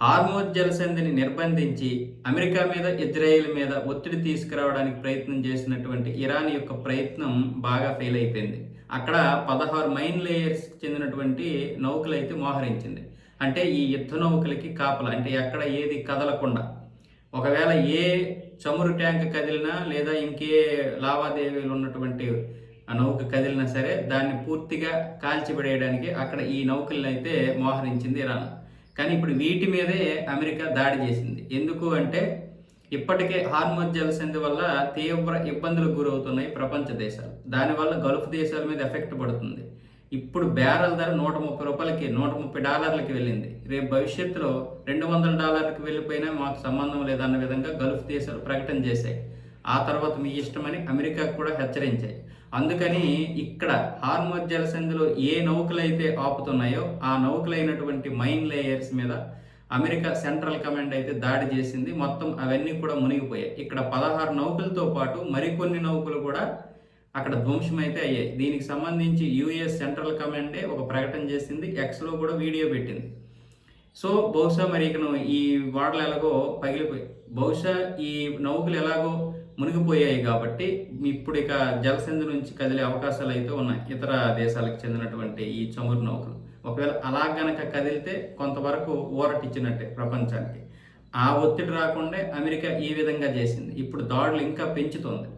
Hormuz జలసంధిని నిర్బంధించి America మీద, Israel మీద ఒత్తిడి తీసుకురావడానికి ప్రయత్నం చేసినటువంటి ఇరాన్ యొక్క ప్రయత్నం బాగా ఫెయిల్ అయిపోయింది. అక్కడ 16 మైన్ లేయర్స్కి చెందినటువంటి నౌకలైతే మోహరించింది. అంటే ఈ యుద్ధ నౌకలకి కాపలా, అంటే ఎక్కడ ఏది కదలకుండా, ఒకవేళ ఏ చమురు ట్యాంక్ కదిలినా లేదా ఇంకే లావాదేవీలు ఉన్నటువంటి నౌక కదిలినా సరే దాన్ని పూర్తిగా కాల్చిపడేయడానికి అక్కడ ఈ నౌకలను అయితే మోహరించింది ఇరాన్. కానీ ఇప్పుడు వీటి మీదే అమెరికా దాడి చేసింది. ఎందుకు అంటే ఇప్పటికే హార్మోజ్ జలసంధి వల్ల తీవ్ర ఇబ్బందులకు గురవుతున్నాయి ప్రపంచ దేశాలు. దానివల్ల గల్ఫ్ దేశాల మీద ఎఫెక్ట్ పడుతుంది. ఇప్పుడు బ్యారెల్ ధర $130, $130 వెళ్ళింది. రేపు భవిష్యత్తులో $200 వెళ్ళిపోయినా మాకు సంబంధం లేదన్న విధంగా గల్ఫ్ దేశాలు ప్రకటన చేశాయి. ఆ తర్వాత మీ ఇష్టమని అమెరికాకు కూడా హెచ్చరించాయి. అందుకని ఇక్కడ హార్మోజ్ జలసంధిలో ఏ నౌకలైతే ఆపుతున్నాయో ఆ నౌకలైనటువంటి మైన్ లేయర్స్ మీద అమెరికా సెంట్రల్ కమాండ్ అయితే దాడి చేసింది. మొత్తం అవన్నీ కూడా మునిగిపోయాయి. ఇక్కడ 16 నౌకలతో పాటు మరికొన్ని నౌకలు కూడా అక్కడ ధ్వంసమైతే అయ్యాయి. దీనికి సంబంధించి యుఎస్ సెంట్రల్ కమాండే ఒక ప్రకటన చేసింది, ఎక్స్లో కూడా వీడియో పెట్టింది. సో బహుశా మరి ఇక ఈ వాడలు ఎలాగో పగిలిపోయి, బహుశా ఈ నౌకలు ఎలాగో మునిగిపోయాయి కాబట్టి ఇప్పుడు ఇక జలసంధి నుంచి కదిలే అవకాశాలు అయితే ఉన్నాయి ఇతర దేశాలకు చెందినటువంటి ఈ చమురు నౌకలు. ఒకవేళ అలా గనక కదిలితే కొంతవరకు ఊరటిచ్చినట్టే ప్రపంచానికి. ఆ ఒత్తిడి రాకుండా అమెరికా ఈ విధంగా చేసింది. ఇప్పుడు దాడులు ఇంకా పెంచుతోంది.